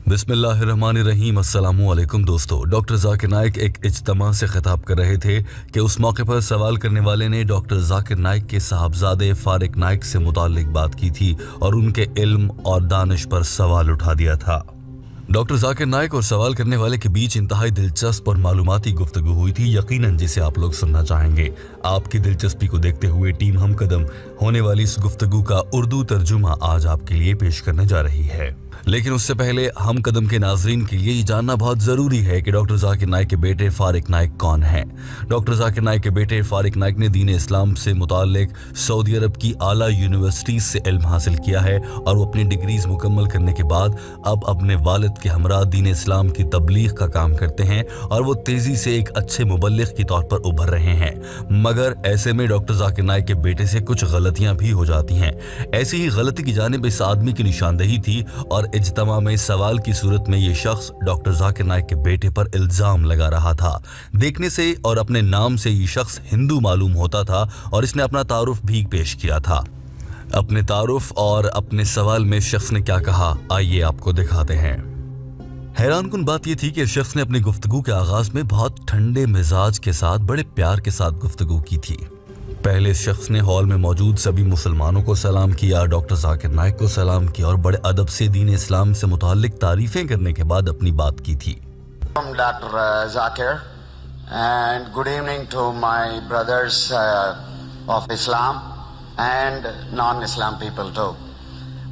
बिस्मिल्लाहिर्रहमानिर्रहीम। अस्सलामु अलैकुम दोस्तों। डॉक्टर जाकिर नाइक एक इज्तिमा से खिताब कर रहे थे कि उस मौके पर सवाल करने वाले ने डॉक्टर जाकिर नाइक के साहबजादे फारिक नाइक से मुताल्लिक बात की थी और उनके इल्म और दानिश पर सवाल उठा दिया था। डॉक्टर जाकिर नाइक और सवाल करने वाले के बीच इंतहाई दिलचस्प और मालूमाती गुफ्तगू हुई थी, यकीनन जिसे आप लोग सुनना चाहेंगे। आपकी दिलचस्पी को देखते हुए टीम हमकदम होने वाली इस गुफ्तगू का उर्दू तर्जुमा आज आपके लिए पेश करने जा रही है। लेकिन उससे पहले हम कदम के नाजरीन के लिए ये जानना बहुत ज़रूरी है कि डॉक्टर जाकिर नाइक के बेटे फारिक नाइक कौन हैं। डॉक्टर जाकिर नाइक के बेटे फारिक नाइक ने दीन इस्लाम से मुताल्लिक सऊदी अरब की आला यूनिवर्सिटी से इल्म हासिल किया है और वो अपनी डिग्रीज मुकम्मल करने के बाद अब अपने वालिद के हमरा दीन इस्लाम की तबलीग का काम करते हैं और वो तेज़ी से एक अच्छे मुबल्लिग के तौर पर उभर रहे हैं। मगर ऐसे में डॉक्टर जाकिर नाइक के बेटे से कुछ गलतियाँ भी हो जाती हैं। ऐसी ही गलती की जानिब इस आदमी की निशानदेही थी और इज्तिमा में सवाल की सूरत में ये शख्स डॉक्टर जाकिर नाइक के बेटे पर इल्जाम लगा रहा था। देखने से और अपने नाम से ये शख्स हिंदू मालूम होता था और इसने अपना तारुफ भी पेश किया था। अपने तारुफ और अपने सवाल में शख्स ने क्या कहा, आइए आपको दिखाते हैं। हैरानकुन बात यह थी कि शख्स ने अपनी गुफ्तगू के आगाज में बहुत ठंडे मिजाज के साथ बड़े प्यार के साथ गुफ्तगू की थी। पहले शख्स ने हॉल में मौजूद सभी मुसलमानों को सलाम किया, डॉक्टर जाकिर नाइक को सलाम किया और बड़े अदब से दीन इस्लाम से मुताल्लिक तारीफें करने के बाद अपनी बात की थी। Dr. Zakir, and good evening to my brothers of Islam and non-Islam people too.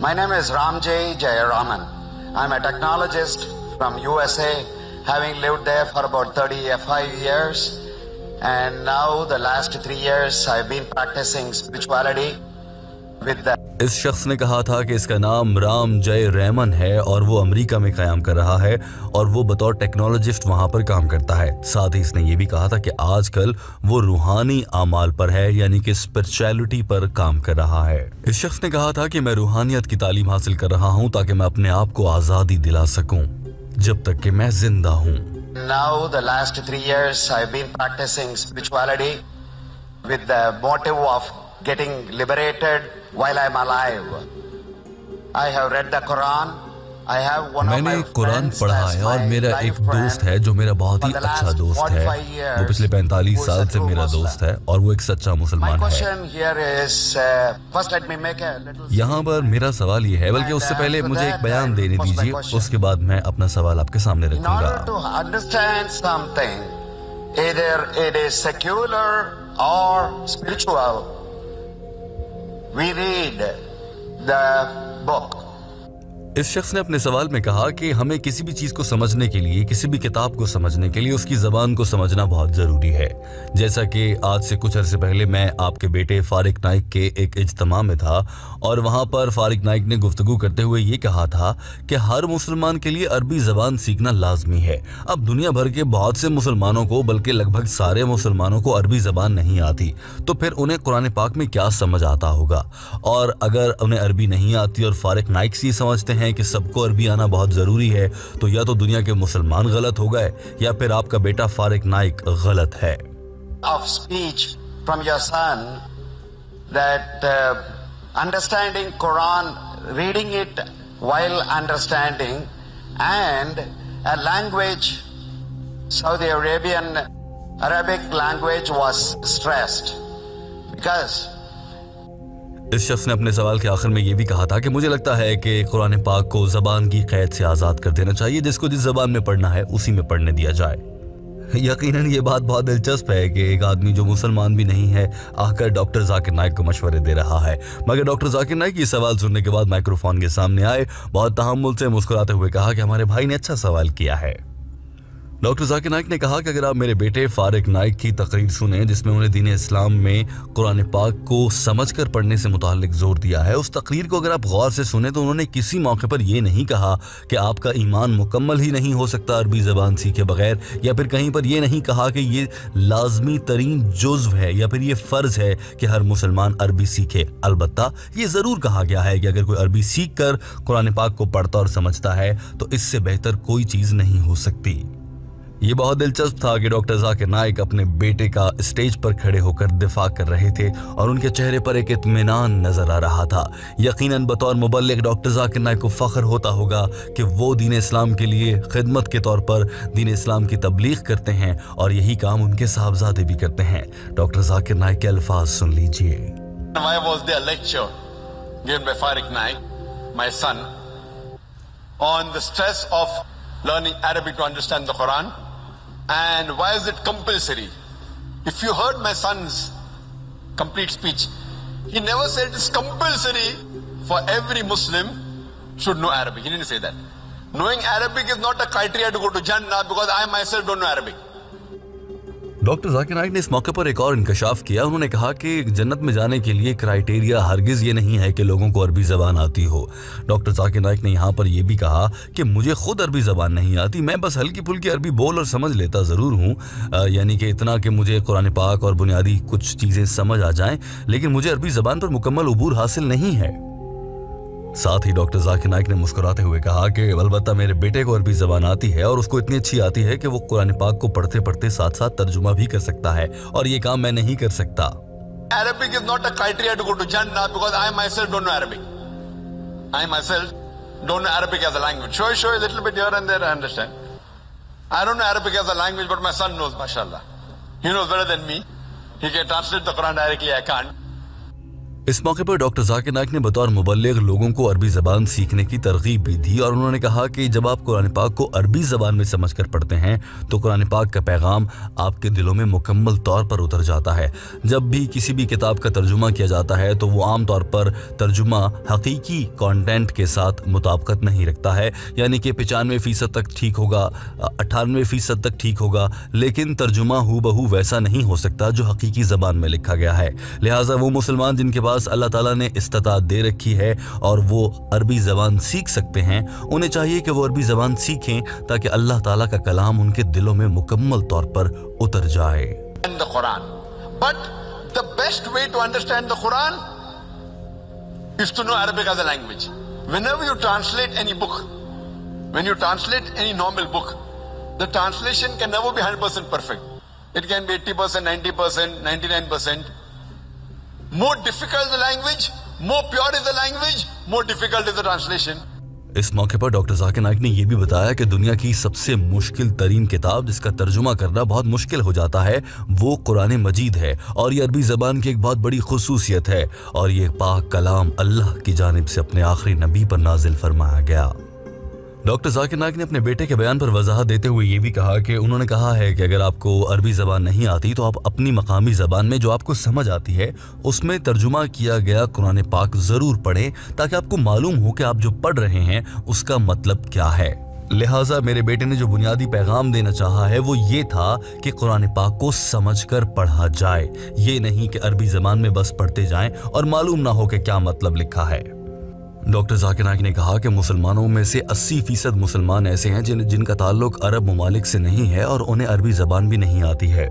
My name is Ramjay Jayaraman. I'm a technologist from USA, having lived there for about 35 years. And now the last 3 years I've been practicing spirituality with the इस शख्स ने कहा था कि इसका नाम राम जय Ramon है और वो अमेरिका में कायम कर रहा है और वो बतौर टेक्नोलॉजिस्ट वहाँ पर काम करता है। साथ ही इसने ये भी कहा था कि आजकल वो रूहानी आमाल पर है, यानी कि स्पिरिचुअलिटी पर काम कर रहा है। इस शख्स ने कहा था कि मैं रूहानियत की तालीम हासिल कर रहा हूँ ताकि मैं अपने आप को आज़ादी दिला सकूँ जब तक कि मैं जिंदा हूँ। Now the last 3 years I've been practicing spirituality with the motive of getting liberated while I'm alive. I have read the Quran. I have one of my मैंने कुरान पढ़ा है और मेरा एक दोस्त है जो मेरा बहुत ही अच्छा दोस्त है। वो पिछले 45 साल से मेरा दोस्त है और वो एक सच्चा मुसलमान है। यहाँ पर मेरा सवाल ये है, बल्कि उससे पहले मुझे एक बयान देने दीजिए, उसके बाद मैं अपना सवाल आपके सामने रखूंगा। To understand something, either it is secular or spiritual, we read the book. इस शख्स ने अपने सवाल में कहा कि हमें किसी भी चीज़ को समझने के लिए, किसी भी किताब को समझने के लिए उसकी ज़बान को समझना बहुत ज़रूरी है। जैसा कि आज से कुछ अरसे पहले मैं आपके बेटे फारिक नाइक के एक इज्तिमा में था और वहाँ पर फारिक नाइक ने गुफ्तगू करते हुए ये कहा था कि हर मुसलमान के लिए अरबी ज़बान सीखना लाजमी है। अब दुनिया भर के बहुत से मुसलमानों को, बल्कि लगभग सारे मुसलमानों को अरबी ज़बान नहीं आती, तो फिर उन्हें कुरान पाक में क्या समझ आता होगा। और अगर उन्हें अरबी नहीं आती और फारिक नाइक से समझते हैं कि सबको अरबी आना बहुत ज़रूरी है, तो या तो दुनिया के मुसलमान गलत हो गए या फिर आपका बेटा फारिक नाइक गलत है। Of speech from your son that understanding Quran, reading it while understanding, and a language, Saudi Arabic language was stressed because इस शख्स ने अपने सवाल के आखिर में ये भी कहा था कि मुझे लगता है कि कुरान पाक को ज़बान की क़ैद से आज़ाद कर देना चाहिए, जिसको जिस ज़बान में पढ़ना है उसी में पढ़ने दिया जाए। यकीनन ये बात बहुत दिलचस्प है कि एक आदमी जो मुसलमान भी नहीं है आकर डॉक्टर जाकिर नाइक को मशवरे दे रहा है। मगर डॉक्टर जाकिर नाइक ये सवाल सुनने के बाद माइक्रोफोन के सामने आए, बहुत तहम्मुल से मुस्कुराते हुए कहा कि हमारे भाई ने अच्छा सवाल किया है। डॉक्टर जाकिर नाइक ने कहा कि अगर आप मेरे बेटे फारिक नाइक की तकरीर सुने जिसमें उन्हें दीन इस्लाम में कुरान पाक को समझकर पढ़ने से मुताल्लिक जोर दिया है, उस तकरीर को अगर आप गौर से सुने तो उन्होंने किसी मौके पर यह नहीं कहा कि आपका ईमान मुकम्मल ही नहीं हो सकता अरबी ज़बान सीखे बगैर, या फिर कहीं पर यह नहीं कहा कि ये लाजमी तरीन जुज़्व है या फिर ये फ़र्ज़ है कि हर मुसलमान अरबी सीखे। अलबत्ता ये ज़रूर कहा गया है कि अगर कोई अरबी सीख कर कुरान पाक को पढ़ता और समझता है तो इससे बेहतर कोई चीज़ नहीं हो सकती। یہ بہت دلچسپ تھا کہ ڈاکٹر ذاکر نائک اپنے بیٹے کا اسٹیج پر کھڑے ہو کر دفاع کر رہے تھے اور ان کے چہرے پر ایک اطمینان نظر آ رہا تھا۔ یقیناً بطور مبلغ ڈاکٹر ذاکر نائک کو فخر ہوتا ہوگا کہ وہ دین اسلام کے لیے خدمت کے طور پر دین اسلام کی تبلیغ کرتے ہیں اور یہی کام ان کے صاحبزادے بھی کرتے ہیں۔ ڈاکٹر ذاکر نائک کے الفاظ سن لیجئے۔ Why was there a lecture given by Farik Naik, my son, on the stress of learning Arabic to understand the Quran? And why is it compulsory? If you heard my son's complete speech, he never said it's compulsory for every Muslim should know Arabic. He didn't say that. Knowing Arabic is not a criteria to go to Jannah because I myself don't know Arabic. Doctor Zakir Naik نے اس موقع پر ایک اور انکشاف کیا۔ انہوں نے کہا کہ جنت میں جانے کے لیے کرائیٹیریا ہرگز یہ نہیں ہے کہ لوگوں کو عربی زبان آتی ہو۔ ڈاکٹر ذاکر نائک نے یہاں پر یہ بھی کہا کہ مجھے خود عربی زبان نہیں آتی، میں بس ہلکی پھلکی عربی بول اور سمجھ لیتا ضرور ہوں، یعنی کہ اتنا کہ مجھے قرآن پاک اور بنیادی کچھ چیزیں سمجھ آ جائیں، لیکن مجھے عربی زبان پر مکمل عبور حاصل نہیں ہے۔ ساتھ ہی ڈاکٹر ذاکر نائک نے مسکراتے ہوئے کہا کہ البتہ میرے بیٹے کو عربی زبان آتی ہے اور اس کو اتنی اچھی آتی ہے کہ وہ قرآن پاک کو پڑھتے پڑھتے ساتھ ساتھ ترجمہ بھی کر سکتا ہے، اور یہ کام میں نہیں کر سکتا۔ Arabic is not a criteria to go to Jannah because I myself don't know Arabic. I myself don't know Arabic as a language. Sure, a little bit here and there, I understand. I don't know Arabic as a language, but my son knows, mashallah. He knows better than me. He can translate the Quran directly, I can't. اس موقع پر doctor Zakir Naik نے بطور مبلغ لوگوں کو عربی زبان سیکھنے کی ترغیب بھی دی، اور انہوں نے کہا کہ جب آپ قرآن پاک کو عربی زبان میں سمجھ کر پڑھتے ہیں تو قرآن پاک کا پیغام آپ کے دلوں میں مکمل طور پر اتر جاتا ہے۔ جب بھی کسی بھی کتاب کا ترجمہ کیا جاتا ہے تو وہ عام طور پر ترجمہ حقیقی کانٹینٹ کے ساتھ مطابقت نہیں رکھتا ہے، یعنی کہ 95% تک ٹھیک ہوگا، 98% تک ٹھیک ہوگا، لیکن ترجمہ ہو بہو ویسا نہیں ہو سکتا جو حقیقی زبان میں لکھا گیا ہے۔ لہٰذا وہ مسلمان جن کے پاس اللہ تعالیٰ نے استطاعت دے رکھی ہے اور وہ عربی زبان سیکھ سکتے ہیں، انہیں چاہیے کہ وہ عربی زبان سیکھیں تاکہ اللہ تعالیٰ کا کلام ان کے دلوں میں مکمل طور پر اتر جائے۔ The Quran. But the best way to understand the Quran is to know Arabic as a language. Whenever you translate any book, when you translate any normal book, the translation can never be 100% perfect. It can be 80%, 90%, 99%. More difficult the language, more pure is the language, more difficult is the translation. اس موقع پر doctor Zakir Naik نے یہ بھی بتایا کہ دنیا کی سب سے مشکل ترین کتاب جس کا ترجمہ کرنا بہت مشکل ہو جاتا ہے وہ قرآن مجید ہے، اور یہ عربی زبان کی ایک بہت بڑی خصوصیت ہے، اور یہ پاک کلام اللہ کی جانب سے اپنے آخری نبی پر نازل فرمایا گیا۔ ڈاکٹر ذاکر نائک نے اپنے بیٹے کے بیان پر وضاحت دیتے ہوئے یہ بھی کہا کہ انہوں نے کہا ہے کہ اگر آپ کو عربی زبان نہیں آتی تو آپ اپنی مقامی زبان میں جو آپ کو سمجھ آتی ہے اس میں ترجمہ کیا گیا قرآن پاک ضرور پڑھیں تاکہ آپ کو معلوم ہو کہ آپ جو پڑھ رہے ہیں اس کا مطلب کیا ہے۔ لہٰذا میرے بیٹے نے جو بنیادی پیغام دینا چاہا ہے وہ یہ تھا کہ قرآن پاک کو سمجھ کر پڑھا جائے، یہ نہیں کہ عربی زبان میں بس پڑھتے جائیں اور معلوم نہ ہو کہ کیا مطلب لکھا ہے۔ ڈاکٹر ذاکر نائک نے کہا کہ مسلمانوں میں سے 80% مسلمان ایسے ہیں جن کا تعلق عرب ممالک سے نہیں ہے اور انہیں عربی زبان بھی نہیں آتی ہے۔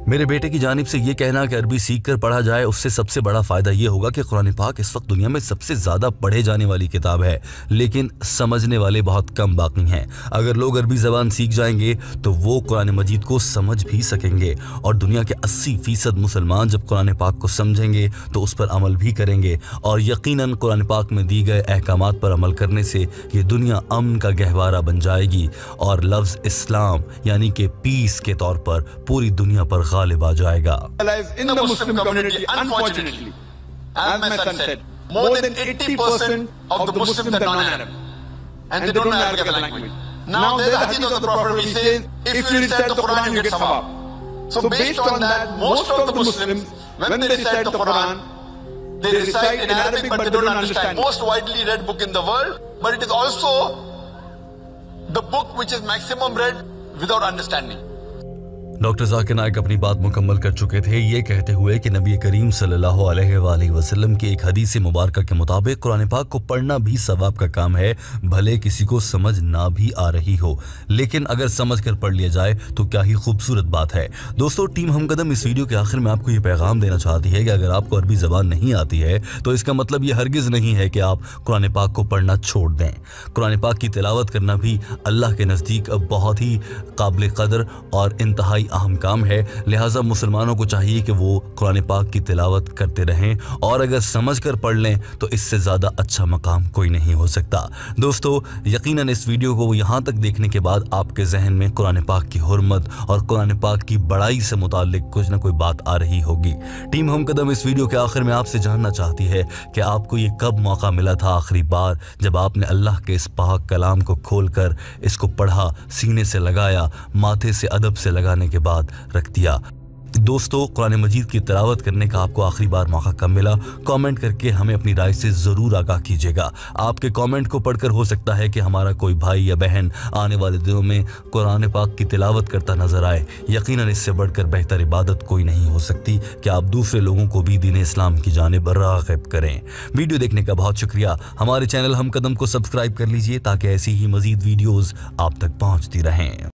میرے بیٹے کی جانب سے یہ کہنا کہ عربی سیکھ کر پڑھا جائے، اس سے سب سے بڑا فائدہ یہ ہوگا کہ قرآن پاک اس وقت دنیا میں سب سے زیادہ پڑھے جانے والی کتاب ہے، لیکن سمجھنے والے بہت کم باقی ہیں۔ اگر لوگ عربی زبان سیکھ جائیں گے تو وہ قرآن مجید کو سمجھ بھی سکیں گے، اور دنیا کے 80% مسلمان جب قرآن پاک کو سمجھیں گے تو اس پر عمل بھی کریں گے، اور یقیناً قرآن پاک میں دی گئے احکامات پر عمل کرنے سے یہ دنیا امن کا گہوارہ بن جائے گی، اور لفظ اسلام یعنی کہ پیس کے طور پر پوری دنیا پر غالب آ جائے گا۔ In the Muslim community, unfortunately, as my son said, more than 80% of the Muslims are non-Arab, and they don't know Arabic as a language. Now there's a hadith of the Prophet which says, if you recite the Quran, you get sawab. So based on that, most of the Muslims, when they recite the Quran, they recite in Arabic but they don't understand. Most widely read book in the world, but it is also the book which is maximum read without understanding. Doctor Zakir Naik अपनी बात मुकम्मल कर चुके थे ये कहते हुए कि नबी करीम सल्लल्लाहु अलैहि वसल्लम की एक हदीस मुबारक के मुताबिक कुरान पाक को पढ़ना भी सवाब का काम है, भले किसी को समझ ना भी आ रही हो, लेकिन अगर समझ कर पढ़ लिया जाए तो क्या ही खूबसूरत बात है। दोस्तों, टीम हमकदम इस वीडियो के आखिर में आपको ये पैगाम देना चाहती है कि अगर आपको अरबी ज़बान नहीं आती है तो इसका मतलब ये हरगिज़ नहीं है कि आप कुरान पाक को पढ़ना छोड़ दें। कुरान पाक की तिलावत करना भी अल्लाह के नज़दीक बहुत ही काबिल कदर और इंतहाई अहम काम है, लिहाजा मुसलमानों को चाहिए कि वो कुरान पाक की तिलावत करते रहें और अगर समझ कर पढ़ लें तो इससे ज़्यादा अच्छा मकाम कोई नहीं हो सकता। दोस्तों, यकीनन इस वीडियो को यहाँ तक देखने के बाद आपके जहन में कुरान पाक की हुर्मत और कुरान पाक की बड़ाई से मुताल्लिक कुछ ना कोई बात आ रही होगी। टीम हमकदम इस वीडियो के आखिर में आपसे जानना चाहती है कि आपको ये कब मौका मिला था आखिरी बार जब आपने अल्लाह के इस पाक कलाम को खोल कर इसको पढ़ा, सीने से लगाया, माथे से अदब से लगाने के बाद रख दिया। दोस्तों, कुरान मजीद की तिलावत करने का आपको आखिरी बार मौका कब मिला? कमेंट करके हमें अपनी राय से ज़रूर आगाह कीजिएगा। आपके कमेंट को पढ़कर हो सकता है कि हमारा कोई भाई या बहन आने वाले दिनों में कुरान पाक की तिलावत करता नजर आए। यकीनन इससे बढ़कर बेहतर इबादत कोई नहीं हो सकती कि आप दूसरे लोगों को भी दीन इस्लाम की जानिब राग़िब करें। वीडियो देखने का बहुत शुक्रिया। हमारे चैनल हमकदम को सब्सक्राइब कर लीजिए ताकि ऐसी ही मज़ीद वीडियोज़ आप तक पहुँचती रहें।